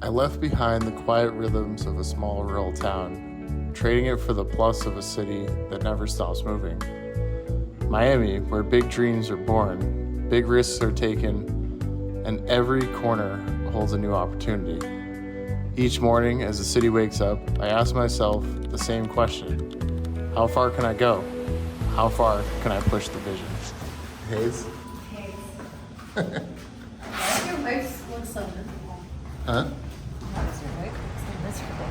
I left behind the quiet rhythms of a small rural town, trading it for the plus of a city that never stops moving. Miami, where big dreams are born, big risks are taken, and every corner holds a new opportunity. Each morning as the city wakes up, I ask myself the same question. How far can I go? How far can I push the vision? Hayes? Hayes. Why your wife looks so miserable? Huh? Why does your wife look so miserable?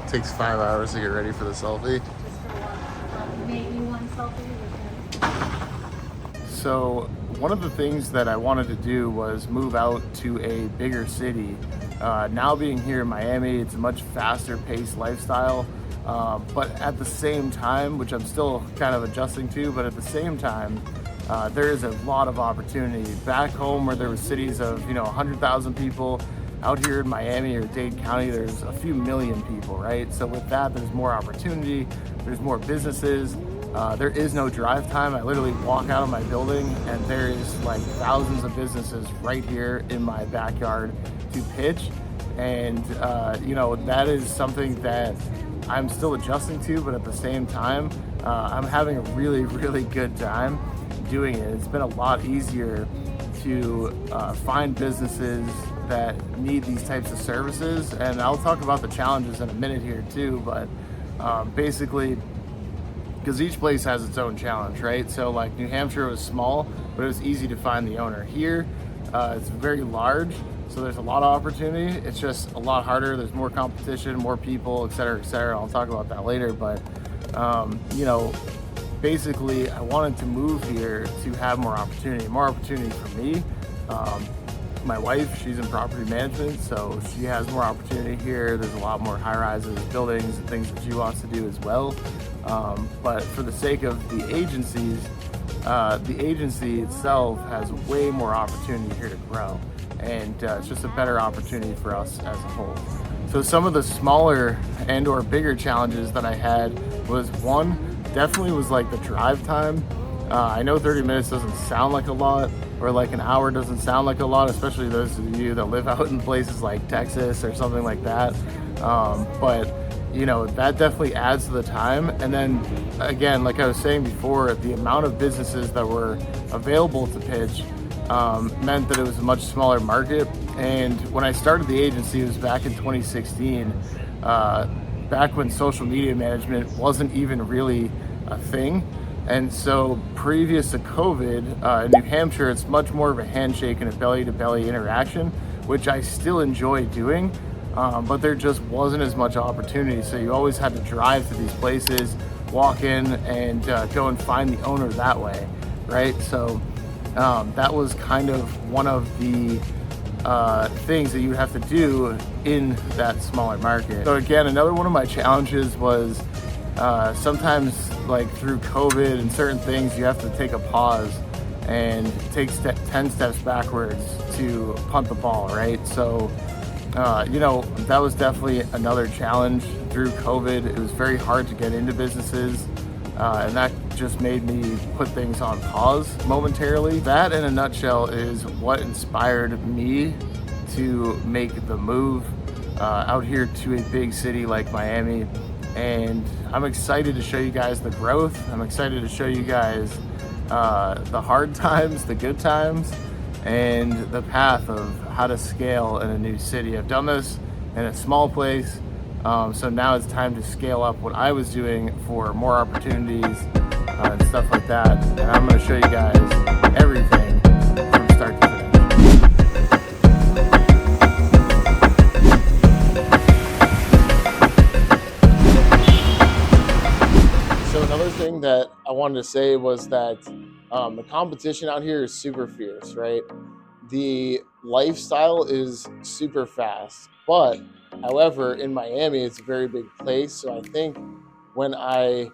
Takes 5 hours to get ready for the selfie. Just for one, maybe one selfie with him. So one of the things that I wanted to do was move out to a bigger city. Now being here in Miami, it's a much faster paced lifestyle. But at the same time, which I'm still kind of adjusting to, but at the same time, there is a lot of opportunity. Back home where there were cities of 100,000 people, out here in Miami or Dade County, there's a few million people, right? So with that, there's more opportunity, there's more businesses. There is no drive time. I literally walk out of my building and there is like thousands of businesses right here in my backyard to pitch. And that is something that I'm still adjusting to, but at the same time, I'm having a really, really good time doing it. It's been a lot easier to find businesses that need these types of services, and I'll talk about the challenges in a minute here too, but basically, because each place has its own challenge, right? So like New Hampshire was small, but it was easy to find the owner. Here, it's very large, so there's a lot of opportunity. It's just a lot harder. There's more competition, more people, et cetera, et cetera. I'll talk about that later, but basically I wanted to move here to have more opportunity for me. My wife, she's in property management, so she has more opportunity here. There's a lot more high rises, buildings, and things that she wants to do as well. But for the sake of the agencies, the agency itself has way more opportunity here to grow. And it's just a better opportunity for us as a whole. So some of the smaller and or bigger challenges that I had was definitely was like the drive time. I know 30 minutes doesn't sound like a lot, or like an hour doesn't sound like a lot, especially those of you that live out in places like Texas or something like that. But that definitely adds to the time. And then again, like I was saying before, the amount of businesses that were available to pitch meant that it was a much smaller market. And when I started the agency, it was back in 2016, back when social media management wasn't even really a thing. And so previous to COVID, in New Hampshire, it's much more of a handshake and a belly-to-belly interaction, which I still enjoy doing, but there just wasn't as much opportunity. So you always had to drive to these places, walk in, and go and find the owner that way, right? So that was kind of one of the things that you have to do in that smaller market. So again, another one of my challenges was sometimes, like through COVID and certain things, you have to take a pause and take 10 steps backwards to punt the ball, right? So, that was definitely another challenge through COVID. It was very hard to get into businesses, and that just made me put things on pause momentarily. That, in a nutshell, is what inspired me to make the move out here to a big city like Miami. And I'm excited to show you guys the growth. I'm excited to show you guys the hard times, the good times, and the path of how to scale in a new city. I've done this in a small place, so now it's time to scale up what I was doing for more opportunities and stuff like that. And I'm going to show you guys everything from start to finish. So another thing that I wanted to say was that the competition out here is super fierce, right? The lifestyle is super fast, but however, in Miami, it's a very big place. So I think when I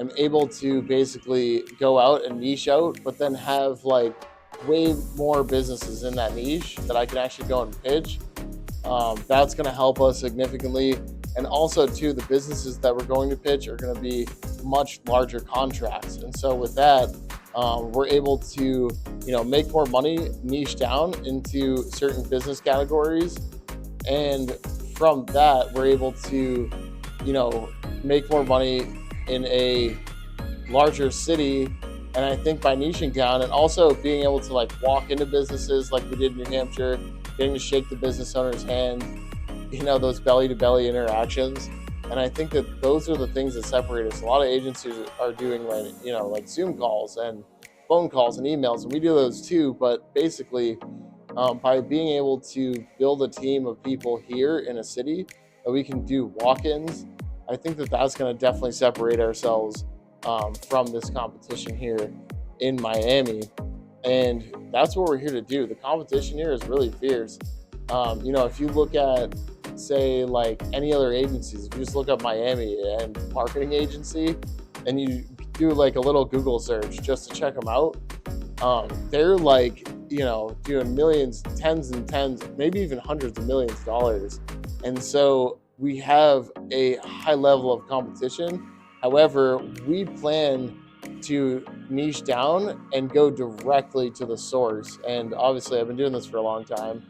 am able to basically go out and niche out, but then have like way more businesses in that niche that I can actually go and pitch, that's going to help us significantly And also too, the businesses that we're going to pitch are going to be much larger contracts. And so with that, we're able to, make more money, niche down into certain business categories. And from that, we're able to, make more money in a larger city. And I think by niching down and also being able to walk into businesses like we did in New Hampshire, getting to shake the business owner's hand, those belly to belly interactions. And I think that those are the things that separate us. A lot of agencies are doing like Zoom calls and phone calls and emails, and we do those too. But basically, by being able to build a team of people here in a city that we can do walk-ins, I think that that's going to definitely separate ourselves from this competition here in Miami. And that's what we're here to do. The competition here is really fierce. If you look at, say, like any other agencies, if you just look up Miami and marketing agency and you do like a little Google search just to check them out, they're doing millions, tens and tens, maybe even hundreds of millions of dollars. And so we have a high level of competition. However, we plan to niche down and go directly to the source. And obviously I've been doing this for a long time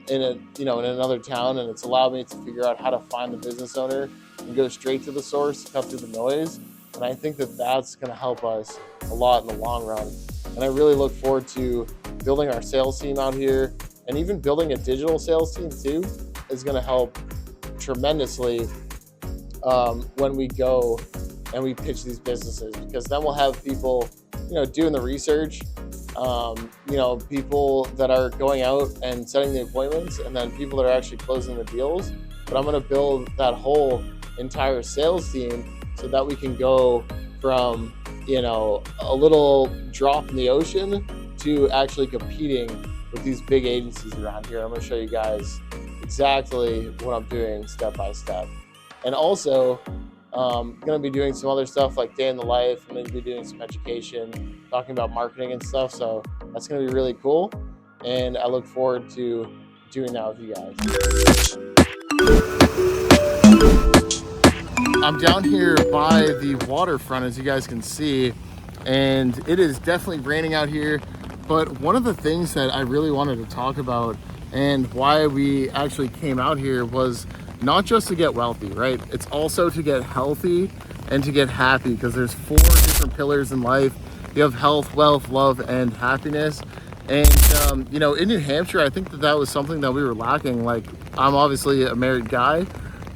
in another town, and it's allowed me to figure out how to find the business owner and go straight to the source, cut through the noise. And I think that that's going to help us a lot in the long run. And I really look forward to building our sales team out here, and even building a digital sales team too is going to help tremendously when we go and we pitch these businesses, because then we'll have people, doing the research, people that are going out and setting the appointments, and then people that are actually closing the deals. But I'm going to build that whole entire sales team so that we can go from, a little drop in the ocean to actually competing with these big agencies around here. I'm going to show you guys exactly what I'm doing step by step. And also, going to be doing some other stuff like day in the life. I'm going to be doing some education, talking about marketing and stuff. So that's going to be really cool. And I look forward to doing that with you guys. I'm down here by the waterfront, as you guys can see, and it is definitely raining out here. But one of the things that I really wanted to talk about and why we actually came out here was not just to get wealthy, right? It's also to get healthy and to get happy, because there's 4 different pillars in life. You have health, wealth, love, and happiness. And, in New Hampshire, I think that was something that we were lacking. Like, I'm obviously a married guy.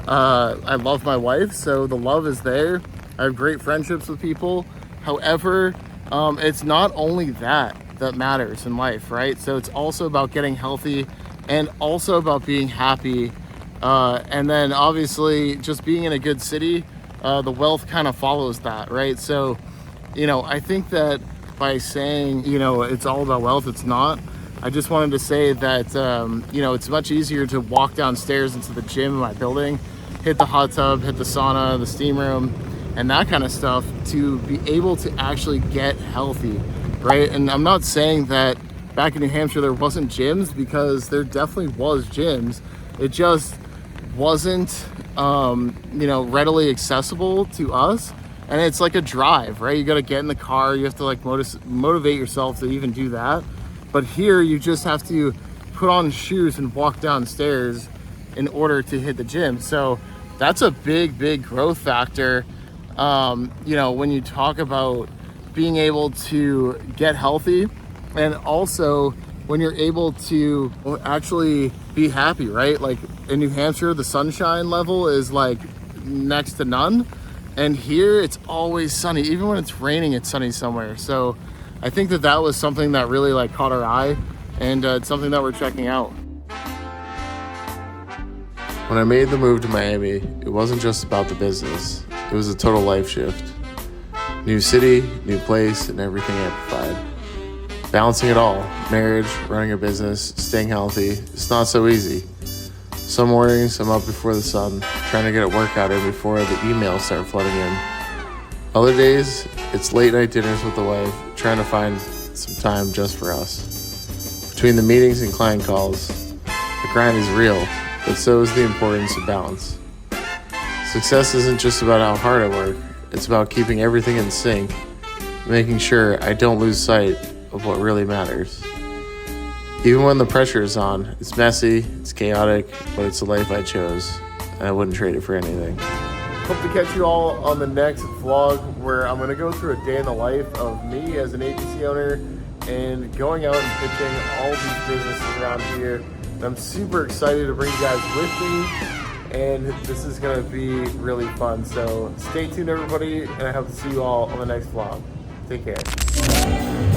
I love my wife, so the love is there. I have great friendships with people. However, it's not only that matters in life, right? So it's also about getting healthy and also about being happy. And then obviously just being in a good city, the wealth kind of follows that, right? So, I think that by saying, it's all about wealth, it's not. I just wanted to say that, it's much easier to walk downstairs into the gym in my building, hit the hot tub, hit the sauna, the steam room, and that kind of stuff, to be able to actually get healthy, right? And I'm not saying that back in New Hampshire there wasn't gyms, because there definitely was gyms. It just wasn't, readily accessible to us. And it's like a drive, right? You got to get in the car. You have to motivate yourself to even do that. But here you just have to put on shoes and walk downstairs in order to hit the gym. So that's a big growth factor. When you talk about being able to get healthy, and also when you're able to actually be happy, right? Like in New Hampshire, the sunshine level is like next to none. And here it's always sunny. Even when it's raining, it's sunny somewhere. So I think that was something that really caught our eye, and it's something that we're checking out. When I made the move to Miami, it wasn't just about the business. It was a total life shift. New city, new place, and everything amplified. Balancing it all, marriage, running a business, staying healthy, it's not so easy. Some mornings I'm up before the sun, trying to get a workout in before the emails start flooding in. Other days, it's late night dinners with the wife, trying to find some time just for us. Between the meetings and client calls, the grind is real, but so is the importance of balance. Success isn't just about how hard I work, it's about keeping everything in sync, making sure I don't lose sight of what really matters. Even when the pressure is on, it's messy, it's chaotic, but it's the life I chose, and I wouldn't trade it for anything. Hope to catch you all on the next vlog where I'm going to go through a day in the life of me as an agency owner and going out and pitching all these businesses around here. And I'm super excited to bring you guys with me, and this is going to be really fun. So stay tuned, everybody, and I hope to see you all on the next vlog. Take care.